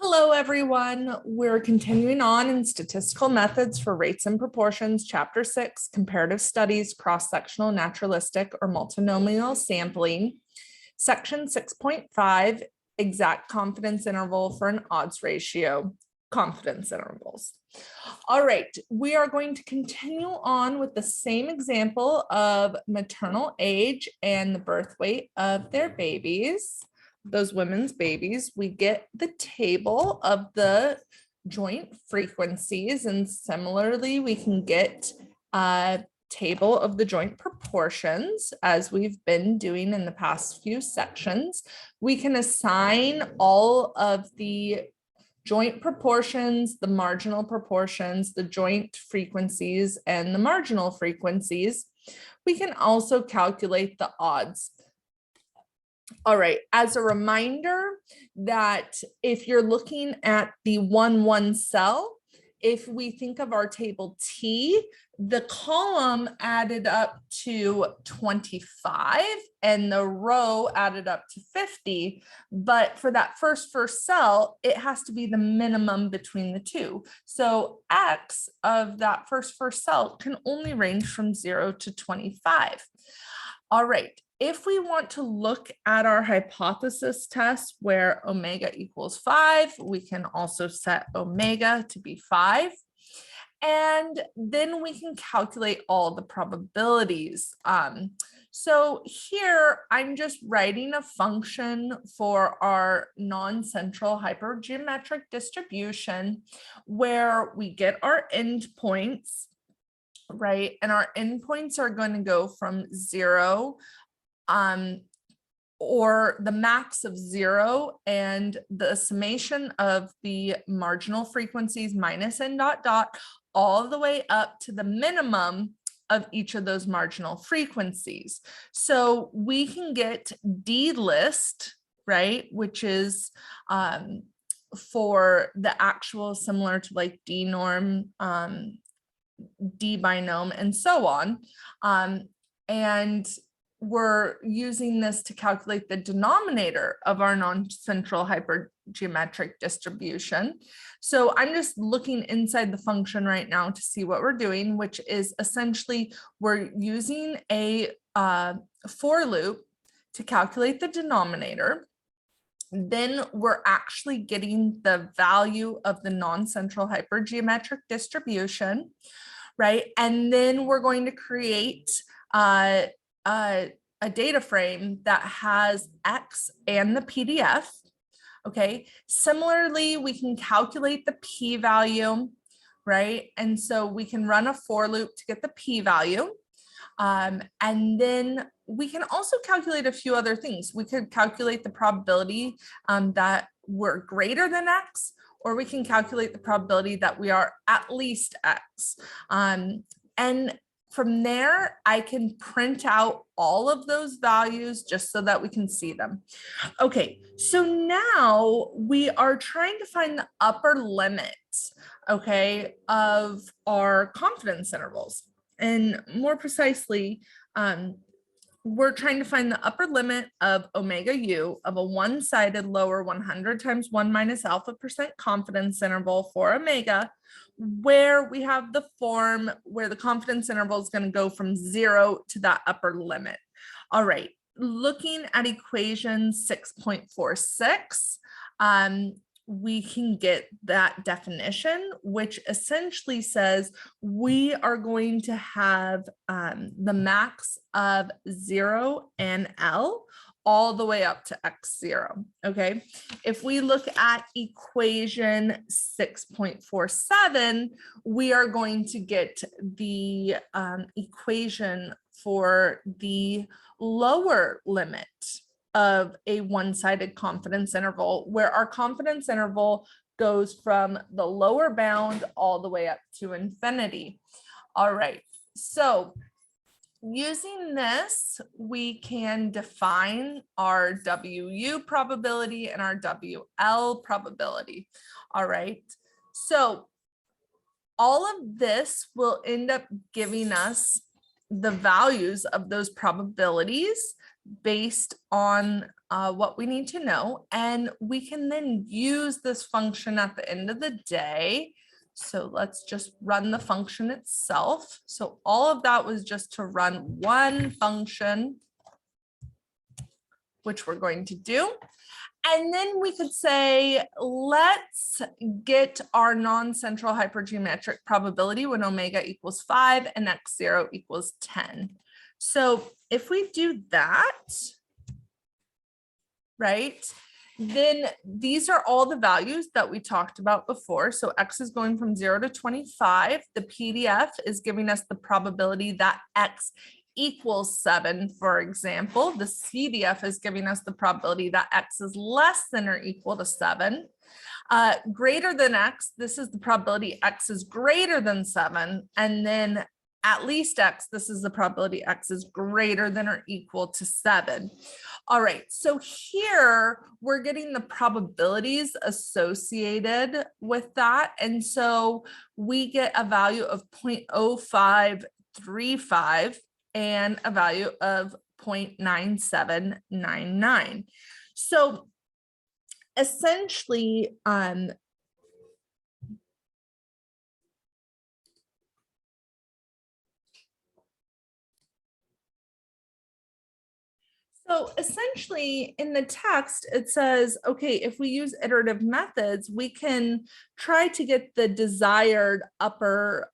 Hello, everyone. We're continuing on in Statistical Methods for Rates and Proportions, Chapter 6, Comparative Studies, Cross-Sectional, Naturalistic, or Multinomial Sampling. Section 6.5, Exact Confidence Interval for an Odds Ratio, Confidence Intervals. All right, we are going to continue on with the same example of maternal age and the birth weight of their babies. Those women's babies, we get the table of the joint frequencies, and similarly we can get a table of the joint proportions as we've been doing in the past few sections. We can assign all of the joint proportions, the marginal proportions, the joint frequencies, and the marginal frequencies. We can also calculate the odds. All right, as a reminder that if you're looking at the 1-1 cell, if we think of our table T, the column added up to 25 and the row added up to 50. But for that first cell, it has to be the minimum between the two. So X of that first cell can only range from 0 to 25. All right. If we want to look at our hypothesis test where omega equals 5, we can also set omega to be 5. And then we can calculate all the probabilities. So here I'm just writing a function for our non-central hypergeometric distribution where we get our endpoints, right? And our endpoints are going to go from 0 or the max of 0 and the summation of the marginal frequencies minus n dot dot all the way up to the minimum of each of those marginal frequencies. So we can get D list, right, which is for the actual similar to like D norm, D binom, and so on. And we're using this to calculate the denominator of our non-central hypergeometric distribution. So I'm just looking inside the function right now to see what we're doing, which is essentially we're using a for loop to calculate the denominator. Then we're actually getting the value of the non-central hypergeometric distribution, right? And then we're going to create a data frame that has X and the PDF. Okay. Similarly, we can calculate the p-value, right? And so we can run a for loop to get the p-value. And then we can also calculate a few other things. We could calculate the probability that we're greater than X, or we can calculate the probability that we are at least X. And from there, I can print out all of those values just so that we can see them. Okay, so now we are trying to find the upper limit, okay, of our confidence intervals. And more precisely, we're trying to find the upper limit of omega u of a one-sided lower 100 times 1 minus alpha % confidence interval for omega, where we have the form where the confidence interval is going to go from 0 to that upper limit. All right, looking at equation 6.46, we can get that definition, which essentially says we are going to have the max of 0 and L all the way up to x0. Okay, if we look at equation 6.47, we are going to get the equation for the lower limit of a one-sided confidence interval, where our confidence interval goes from the lower bound all the way up to infinity. All right, so using this, we can define our WU probability and our WL probability. All right, so all of this will end up giving us the values of those probabilities based on what we need to know. And we can then use this function at the end of the day. So let's just run the function itself. So all of that was just to run one function, which we're going to do. And then we could say, let's get our non-central hypergeometric probability when omega equals 5 and x0 equals 10. So if we do that, right, then these are all the values that we talked about before. So x is going from 0 to 25. The PDF is giving us the probability that x equals 7, for example. The CDF is giving us the probability that x is less than or equal to 7. Greater than x, this is the probability x is greater than 7. And then at least x, this is the probability x is greater than or equal to 7. All right, so here we're getting the probabilities associated with that. And so we get a value of 0.0535 and a value of 0.9799. So essentially, in the text, it says, okay, if we use iterative methods, we can try to get the desired upper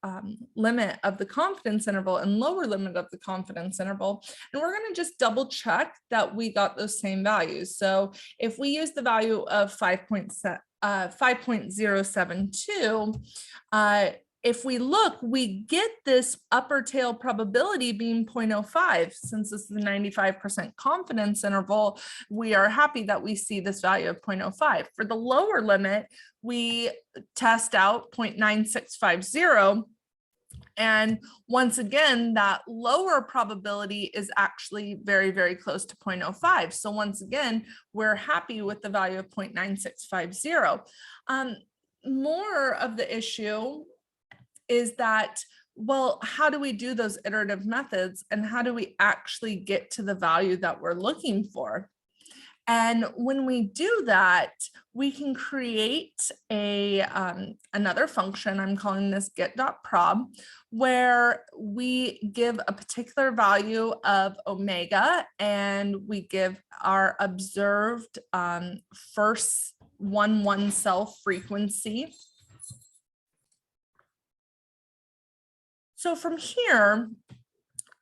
limit of the confidence interval and lower limit of the confidence interval. And we're going to just double check that we got those same values. So if we use the value of 5.072, if we look, we get this upper tail probability being 0.05. Since this is a 95% confidence interval, we are happy that we see this value of 0.05. For the lower limit, we test out 0.9650. And once again, that lower probability is actually very, very close to 0.05. So once again, we're happy with the value of 0.9650. More of the issue is that, well, how do we do those iterative methods and how do we actually get to the value that we're looking for? And when we do that, we can create a another function. I'm calling this get.prob, where we give a particular value of omega and we give our observed first 1 cell frequency. So from here,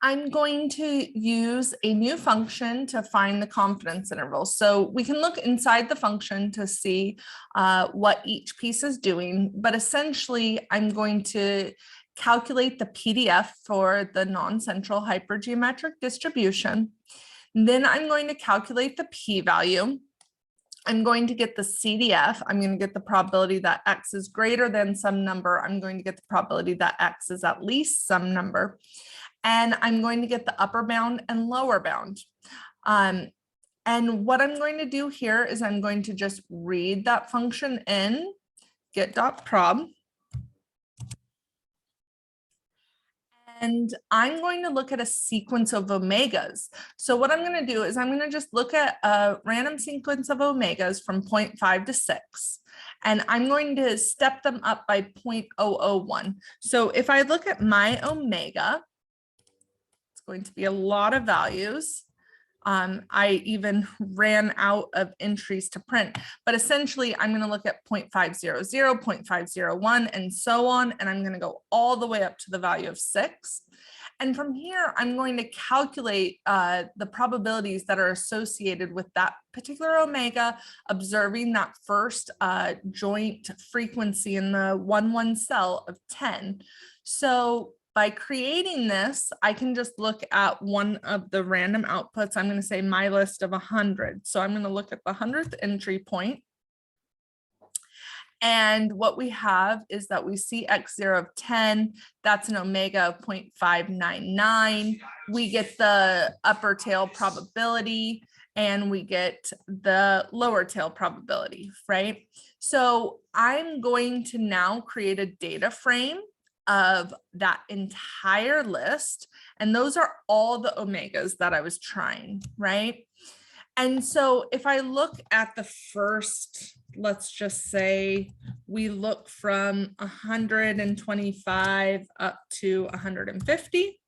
I'm going to use a new function to find the confidence interval. So we can look inside the function to see what each piece is doing, but essentially I'm going to calculate the PDF for the non-central hypergeometric distribution. Then I'm going to calculate the p-value. I'm going to get the CDF. I'm going to get the probability that x is greater than some number. I'm going to get the probability that x is at least some number. And I'm going to get the upper bound and lower bound. And what I'm going to do here is I'm going to just read that function in get.prob. And I'm going to look at a sequence of omegas. So what I'm going to do is I'm going to just look at a random sequence of omegas from 0.5 to 6. And I'm going to step them up by 0.001. So if I look at my omega, it's going to be a lot of values. I even ran out of entries to print, but essentially I'm going to look at 0.500, 0.501, and so on. And I'm going to go all the way up to the value of 6. And from here, I'm going to calculate the probabilities that are associated with that particular omega, observing that first joint frequency in the 1 cell of 10. So by creating this, I can just look at one of the random outputs. I'm going to say my list of 100. So I'm going to look at the 100th entry point. And what we have is that we see x0 of 10. That's an omega of 0.599. We get the upper tail probability and we get the lower tail probability, right? So I'm going to now create a data frame of that entire list. And those are all the omegas that I was trying, right? And so if I look at the first, let's just say we look from 125 up to 150,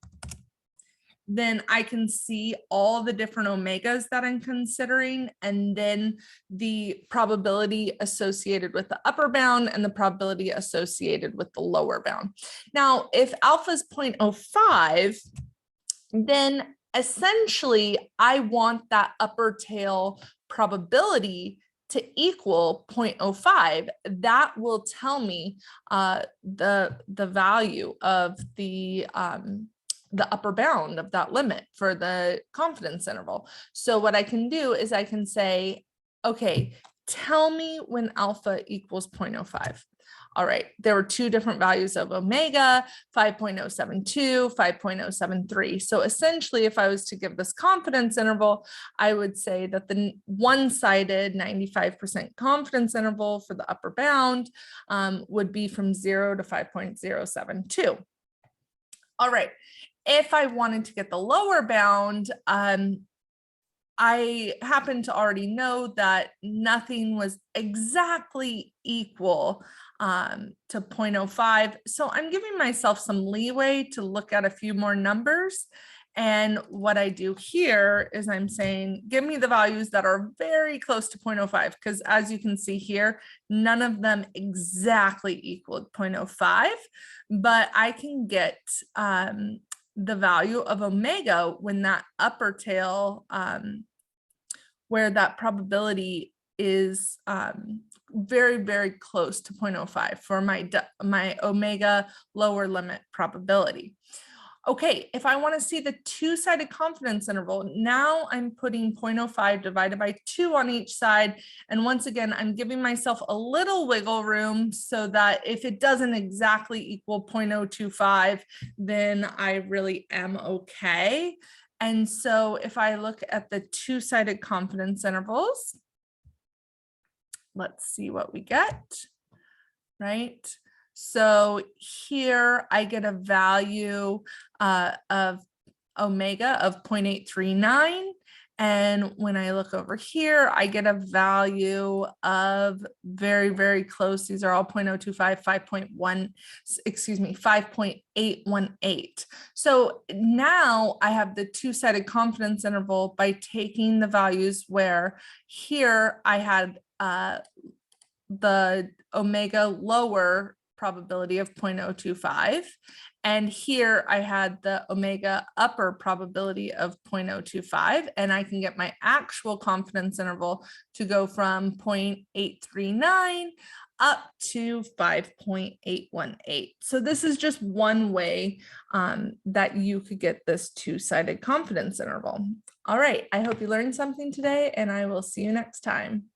then I can see all the different omegas that I'm considering, and then the probability associated with the upper bound and the probability associated with the lower bound. Now, if alpha is 0.05, then essentially I want that upper tail probability to equal 0.05. That will tell me the value of the upper bound of that limit for the confidence interval. So what I can do is I can say, okay, tell me when alpha equals 0.05. All right, there were two different values of omega, 5.072, 5.073. So essentially, if I was to give this confidence interval, I would say that the one-sided 95% confidence interval for the upper bound would be from 0 to 5.072. All right, if I wanted to get the lower bound, I happen to already know that nothing was exactly equal to 0.05. So I'm giving myself some leeway to look at a few more numbers. And what I do here is I'm saying, give me the values that are very close to 0.05, because as you can see here, none of them exactly equal 0.05, but I can get the value of omega when that upper tail, where that probability is very, very close to 0.05 for my omega lower limit probability. Okay, if I want to see the two-sided confidence interval, now I'm putting 0.05 divided by 2 on each side. And once again, I'm giving myself a little wiggle room so that if it doesn't exactly equal 0.025, then I really am okay. And so if I look at the two-sided confidence intervals, let's see what we get, right? So here I get a value of omega of 0.839. And when I look over here, I get a value of very, very close. These are all 0.025, 5.818. So now I have the two-sided confidence interval by taking the values where here I had the omega lower probability of 0.025. And here I had the omega upper probability of 0.025, and I can get my actual confidence interval to go from 0.839 up to 5.818. So this is just one way that you could get this two-sided confidence interval. All right, I hope you learned something today, and I will see you next time.